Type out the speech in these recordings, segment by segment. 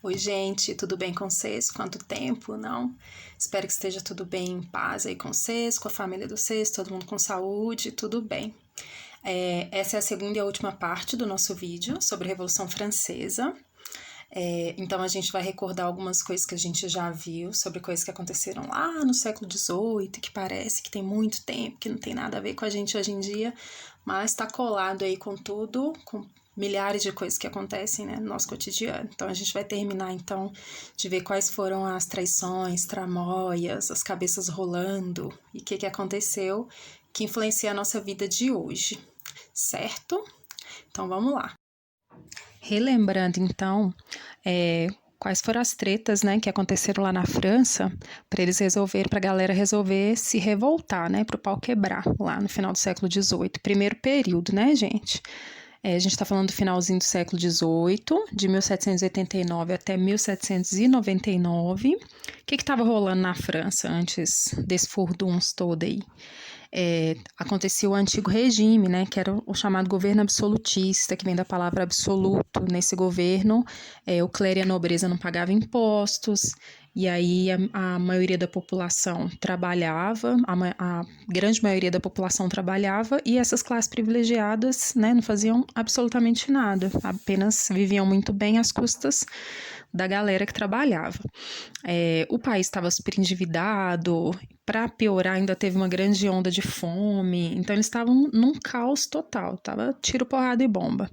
Oi, gente, tudo bem com vocês? Quanto tempo, não? Espero que esteja tudo bem, em paz aí com vocês, com a família de vocês, todo mundo com saúde, tudo bem. Essa é a segunda e a última parte do nosso vídeo sobre a Revolução Francesa. Então, a gente vai recordar algumas coisas que a gente já viu, sobre coisas que aconteceram lá no século XVIII, que parece que tem muito tempo, que não tem nada a ver com a gente hoje em dia, mas está colado aí com tudo, com milhares de coisas que acontecem, né, no nosso cotidiano. Então, a gente vai terminar, então, de ver quais foram as traições, tramóias, as cabeças rolando e o que aconteceu que influencia a nossa vida de hoje, certo? Então, vamos lá. Relembrando, então, quais foram as tretas, né, que aconteceram lá na França, para eles resolverem, para a galera resolver se revoltar, né, para o pau quebrar, lá no final do século XVIII. Primeiro período, né, gente? A gente está falando do finalzinho do século XVIII, de 1789 até 1799. O que estava rolando na França antes desse furdunço todo aí? Acontecia o antigo regime, né, que era o chamado governo absolutista, que vem da palavra absoluto. Nesse governo, o clero e a nobreza não pagavam impostos, e aí a maioria da população trabalhava, a grande maioria da população trabalhava, e essas classes privilegiadas, né, não faziam absolutamente nada, apenas viviam muito bem às custas da galera que trabalhava. O país estava super endividado, para piorar ainda teve uma grande onda de fome, então eles estavam num caos total, tava tiro, porrada e bomba.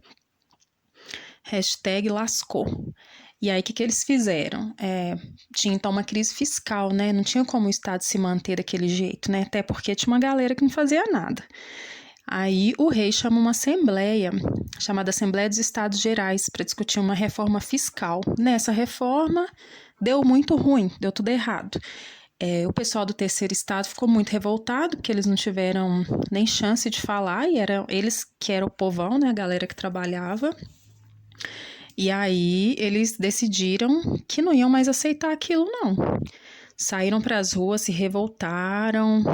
Hashtag lascou. E aí, o que eles fizeram? Tinha, então, uma crise fiscal, né? Não tinha como o Estado se manter daquele jeito, né? Até porque tinha uma galera que não fazia nada. Aí, o rei chamou uma assembleia, chamada Assembleia dos Estados Gerais, para discutir uma reforma fiscal. Nessa reforma, deu muito ruim, deu tudo errado. O pessoal do terceiro estado ficou muito revoltado, porque eles não tiveram nem chance de falar, e eles que eram o povão, né? A galera que trabalhava. E aí eles decidiram que não iam mais aceitar aquilo, não. Saíram para as ruas, se revoltaram,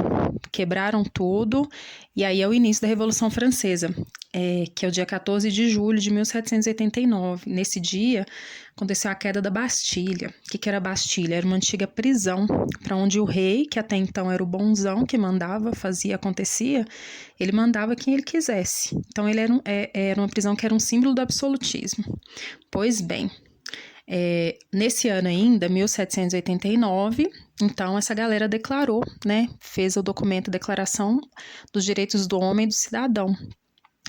quebraram tudo, e aí é o início da Revolução Francesa, que é o dia 14 de julho de 1789. Nesse dia, aconteceu a queda da Bastilha. O que era a Bastilha? Era uma antiga prisão, para onde o rei, que até então era o bonzão, que mandava, fazia, acontecia, ele mandava quem ele quisesse. Então, ele era uma prisão que era um símbolo do absolutismo. Pois bem, nesse ano ainda, 1789, então essa galera declarou, né, fez o documento Declaração dos Direitos do Homem e do Cidadão,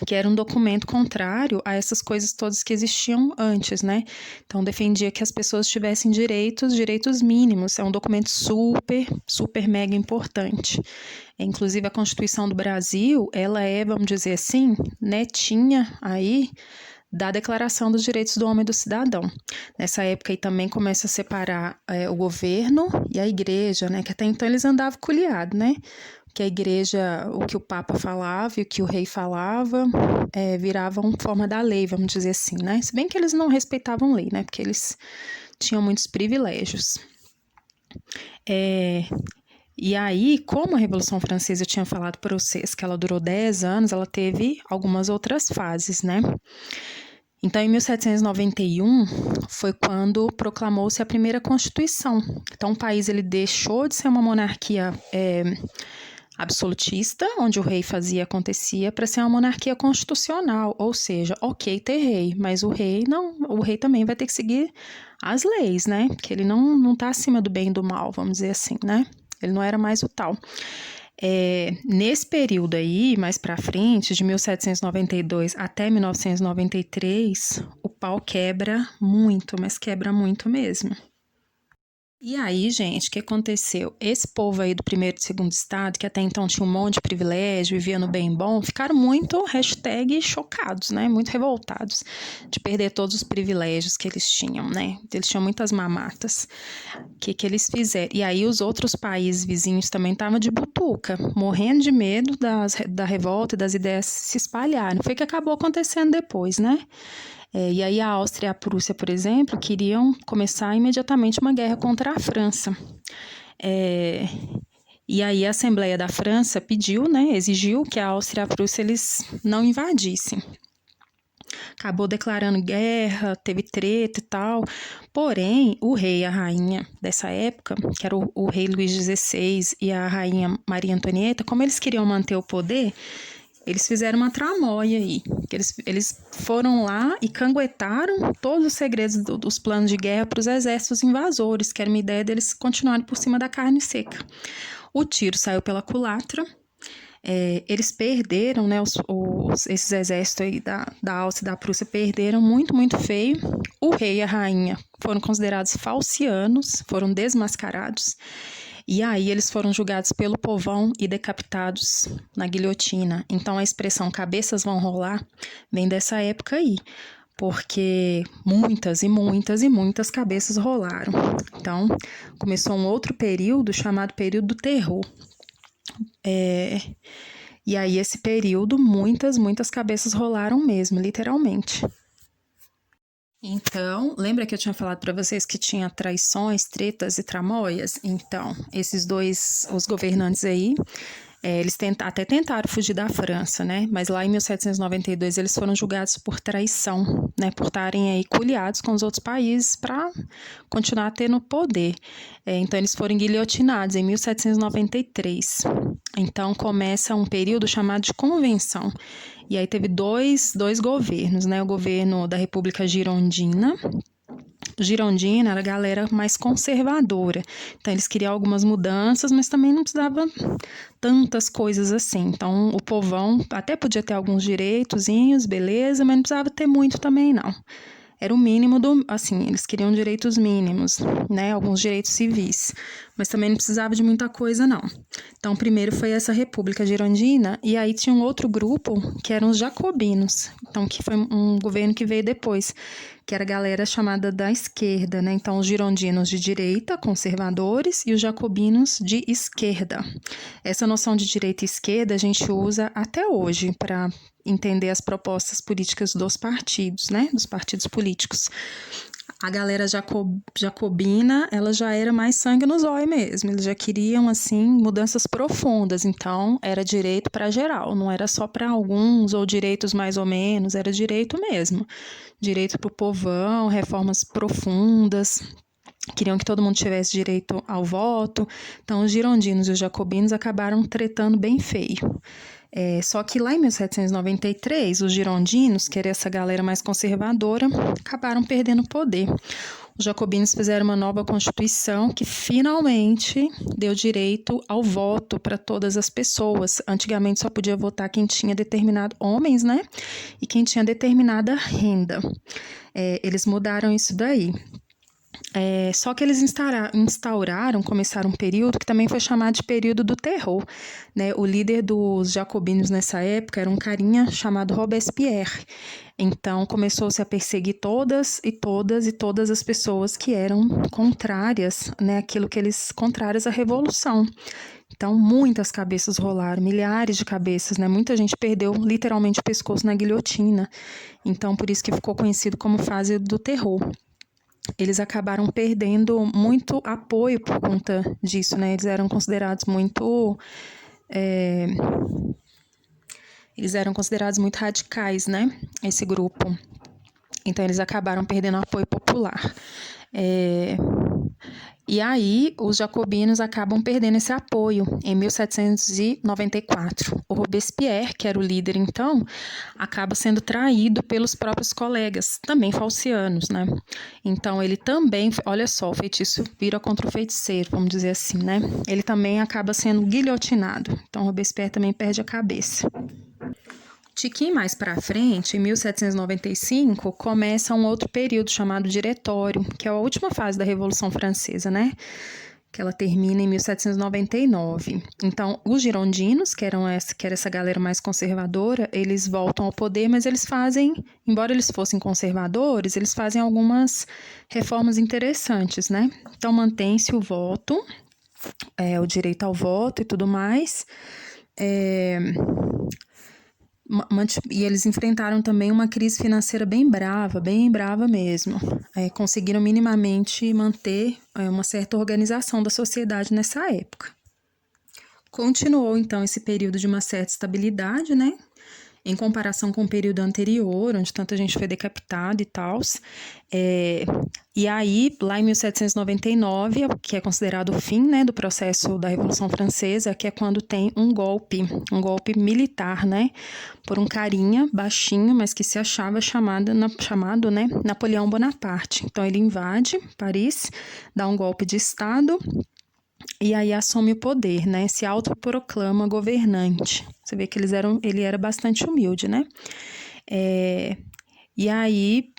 que era um documento contrário a essas coisas todas que existiam antes, né? Então defendia que as pessoas tivessem direitos mínimos. É um documento super, super mega importante. Inclusive a Constituição do Brasil, ela vamos dizer assim, netinha aí da Declaração dos Direitos do Homem e do Cidadão. Nessa época aí também começa a separar o governo e a igreja, né? Que até então eles andavam coliados, né? Que a igreja, o que o Papa falava e o que o rei falava, viravam forma da lei, vamos dizer assim, né? Se bem que eles não respeitavam lei, né? Porque eles tinham muitos privilégios. E aí, como a Revolução Francesa, eu tinha falado para vocês que ela durou 10 anos, ela teve algumas outras fases, né? Então, em 1791, foi quando proclamou-se a primeira Constituição. Então, o país ele deixou de ser uma monarquia absolutista, onde o rei fazia e acontecia, para ser uma monarquia constitucional, ou seja, ok ter rei, mas o rei também vai ter que seguir as leis, né? Porque ele não está acima do bem e do mal, vamos dizer assim, né? Ele não era mais o tal. Nesse período aí, mais para frente, de 1792 até 1993, o pau quebra muito, mas quebra muito mesmo. E aí, gente, o que aconteceu? Esse povo aí do primeiro e segundo estado, que até então tinha um monte de privilégio, vivia no bem bom, ficaram muito, chocados, né? Muito revoltados de perder todos os privilégios que eles tinham, né? Eles tinham muitas mamatas. O que eles fizeram? E aí os outros países vizinhos também estavam de butuca, morrendo de medo da revolta e das ideias se espalharem. Foi o que acabou acontecendo depois, né? E aí a Áustria e a Prússia, por exemplo, queriam começar imediatamente uma guerra contra a França. E aí a Assembleia da França pediu, né, exigiu que a Áustria e a Prússia eles não invadissem. acabou declarando guerra, teve treta e tal. Porém, o rei e a rainha dessa época, que era o rei Luís XVI e a rainha Maria Antonieta, como eles queriam manter o poder, eles fizeram uma tramóia aí. Que eles foram lá e canguetaram todos os segredos dos planos de guerra para os exércitos invasores, que era uma ideia deles continuarem por cima da carne seca. O tiro saiu pela culatra. Eles perderam, né, esses exércitos aí da Áustria e da Prússia perderam muito, muito feio. O rei e a rainha foram considerados falcianos, foram desmascarados. E aí eles foram julgados pelo povão e decapitados na guilhotina. Então a expressão cabeças vão rolar vem dessa época aí, porque muitas e muitas e muitas cabeças rolaram. Então começou um outro período chamado período do terror. E aí esse período muitas, muitas cabeças rolaram mesmo, literalmente. Então, lembra que eu tinha falado para vocês que tinha traições, tretas e tramóias? Então, esses dois, os governantes aí, eles até tentaram fugir da França, né? Mas lá em 1792 eles foram julgados por traição, né? Por estarem aí coliados com os outros países para continuar tendo poder. Então, eles foram guilhotinados em 1793. Então, começa um período chamado de Convenção. E aí teve dois governos, né? O governo da República Girondina. Girondina era a galera mais conservadora. Então, eles queriam algumas mudanças, mas também não precisava tantas coisas assim. Então, o povão até podia ter alguns direitozinhos, beleza, mas não precisava ter muito também, não. Era o mínimo assim, eles queriam direitos mínimos, né, alguns direitos civis, mas também não precisava de muita coisa, não. Então, primeiro foi essa República Girondina, e aí tinha um outro grupo, que eram os jacobinos, então, que foi um governo que veio depois, que era a galera chamada da esquerda, né, então os girondinos de direita, conservadores, e os jacobinos de esquerda. Essa noção de direita e esquerda a gente usa até hoje para entender as propostas políticas dos partidos, né, dos partidos políticos. A galera jacobina, ela já era mais sangue nos olhos mesmo, eles já queriam, assim, mudanças profundas, então era direito para geral, não era só para alguns ou direitos mais ou menos, era direito mesmo, direito para o povão, reformas profundas, queriam que todo mundo tivesse direito ao voto, então os girondinos e os jacobinos acabaram tretando bem feio. Só que lá em 1793, os girondinos, que era essa galera mais conservadora, acabaram perdendo poder. Os jacobinos fizeram uma nova constituição que finalmente deu direito ao voto para todas as pessoas. Antigamente só podia votar quem tinha determinado homens, né? E quem tinha determinada renda. Eles mudaram isso daí. Só que eles começaram um período que também foi chamado de período do terror, né? O líder dos jacobinos nessa época era um carinha chamado Robespierre. Então começou-se a perseguir todas as pessoas que eram contrárias, né? Contrárias à revolução. Então muitas cabeças rolaram, milhares de cabeças, né? Muita gente perdeu literalmente o pescoço na guilhotina. Então por isso que ficou conhecido como fase do terror. Eles acabaram perdendo muito apoio por conta disso, né? Eles eram considerados muito radicais, né? Esse grupo. Então, eles acabaram perdendo apoio popular. E aí, os jacobinos acabam perdendo esse apoio em 1794. O Robespierre, que era o líder então, acaba sendo traído pelos próprios colegas, também falcianos, né? Então, ele também, olha só, o feitiço vira contra o feiticeiro, vamos dizer assim, né? Ele também acaba sendo guilhotinado. Então, Robespierre também perde a cabeça. Tiquinho mais para frente, em 1795, começa um outro período chamado Diretório, que é a última fase da Revolução Francesa, né? Que ela termina em 1799. Então, os girondinos, que era essa galera mais conservadora, eles voltam ao poder, mas eles fazem, embora eles fossem conservadores, eles fazem algumas reformas interessantes, né? Então, mantém-se o voto, o direito ao voto e tudo mais. E eles enfrentaram também uma crise financeira bem brava mesmo. Conseguiram minimamente manter uma certa organização da sociedade nessa época. Continuou, então, esse período de uma certa estabilidade, né? em comparação com o período anterior, onde tanta gente foi decapitada e tal. E aí, lá em 1799, que é considerado o fim, né, do processo da Revolução Francesa, que é quando tem um golpe militar, né, por um carinha baixinho, mas que se achava chamado, né, Napoleão Bonaparte. Então ele invade Paris, dá um golpe de Estado e aí assume o poder, né, se autoproclama governante. Você vê que ele era bastante humilde, né? E aí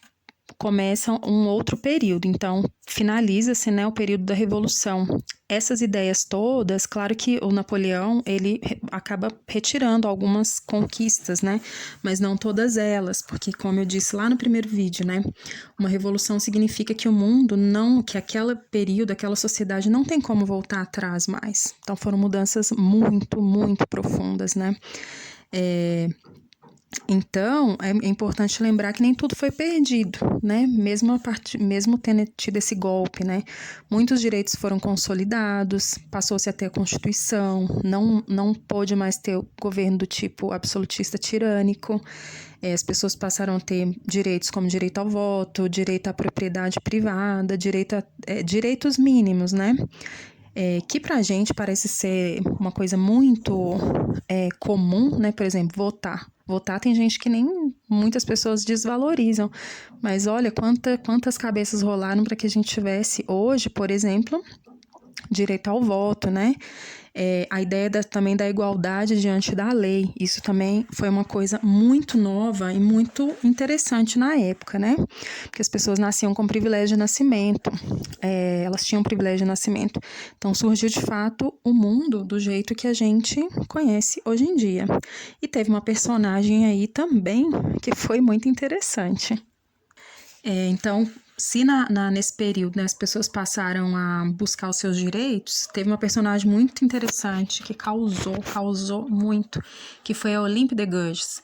começa um outro período, então finaliza-se, né, o período da Revolução. Essas ideias todas, claro que o Napoleão, ele acaba retirando algumas conquistas, né, mas não todas elas, porque como eu disse lá no primeiro vídeo, né, uma revolução significa que o mundo não, que aquele período, aquela sociedade não tem como voltar atrás mais. Então foram mudanças muito, muito profundas, né. Então, é importante lembrar que nem tudo foi perdido, né? Mesmo tendo tido esse golpe, né? Muitos direitos foram consolidados, passou-se a ter a Constituição, não pôde mais ter o governo do tipo absolutista tirânico. As pessoas passaram a ter direitos como direito ao voto, direito à propriedade privada, direitos mínimos, né? Que pra gente parece ser uma coisa muito comum, né? Por exemplo, votar. Votar tem gente que nem muitas pessoas desvalorizam, mas olha quantas cabeças rolaram para que a gente tivesse hoje, por exemplo, direito ao voto, né? A ideia também da igualdade diante da lei, isso também foi uma coisa muito nova e muito interessante na época, né? Porque as pessoas nasciam com privilégio de nascimento, elas tinham privilégio de nascimento. Então surgiu de fato o mundo do jeito que a gente conhece hoje em dia. E teve uma personagem aí também que foi muito interessante. Então, se nesse período, né, as pessoas passaram a buscar os seus direitos, teve uma personagem muito interessante que causou muito, que foi a Olympe de Gouges.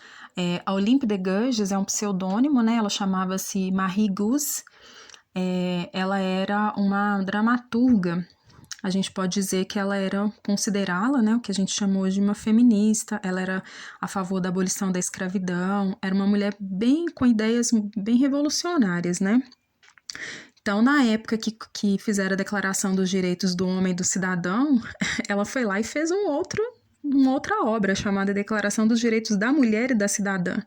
A Olympe de Gouges é um pseudônimo, né? Ela chamava-se Marie Gouges. Ela era uma dramaturga. A gente pode dizer que ela era, considerá-la, né, o que a gente chamou hoje de uma feminista. Ela era a favor da abolição da escravidão, era uma mulher com ideias bem revolucionárias, né? Então, na época que fizeram a Declaração dos Direitos do Homem e do Cidadão, ela foi lá e fez uma outra obra chamada Declaração dos Direitos da Mulher e da Cidadã,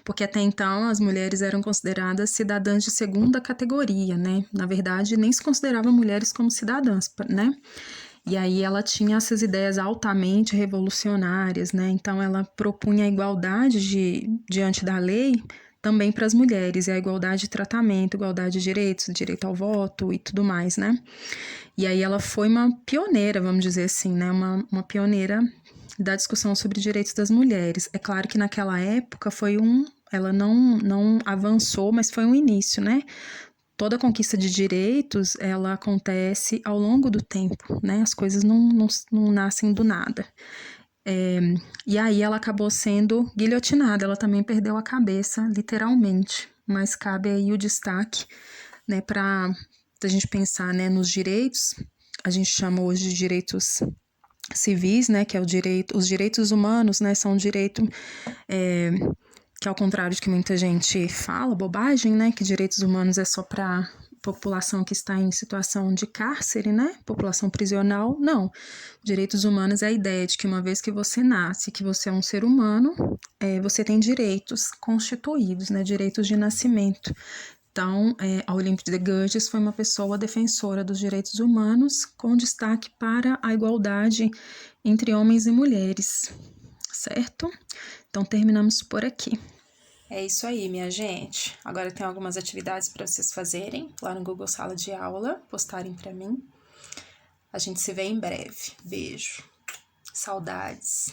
porque até então as mulheres eram consideradas cidadãs de segunda categoria, né? Na verdade, nem se consideravam mulheres como cidadãs, né? E aí ela tinha essas ideias altamente revolucionárias, né? Então ela propunha a igualdade diante da lei também para as mulheres, e a igualdade de tratamento, igualdade de direitos, direito ao voto e tudo mais, né? E aí ela foi uma pioneira, vamos dizer assim, né? Uma pioneira da discussão sobre direitos das mulheres. É claro que naquela época ela não avançou, mas foi um início, né? Toda conquista de direitos, ela acontece ao longo do tempo, né? As coisas não nascem do nada. E aí ela acabou sendo guilhotinada, ela também perdeu a cabeça, literalmente. Mas cabe aí o destaque, né, para a gente pensar, né, nos direitos. A gente chama hoje de direitos civis, né, que é os direitos humanos, né, são um direito que ao contrário de que muita gente fala, bobagem, né, que direitos humanos é só para população que está em situação de cárcere, né, população prisional, não. Direitos humanos é a ideia de que uma vez que você nasce, que você é um ser humano, você tem direitos constituídos, né, direitos de nascimento. Então, a Olympe de Gouges foi uma pessoa defensora dos direitos humanos, com destaque para a igualdade entre homens e mulheres, certo? Então, terminamos por aqui. É isso aí, minha gente. Agora tem algumas atividades para vocês fazerem lá no Google Sala de Aula, postarem para mim. A gente se vê em breve. Beijo. Saudades.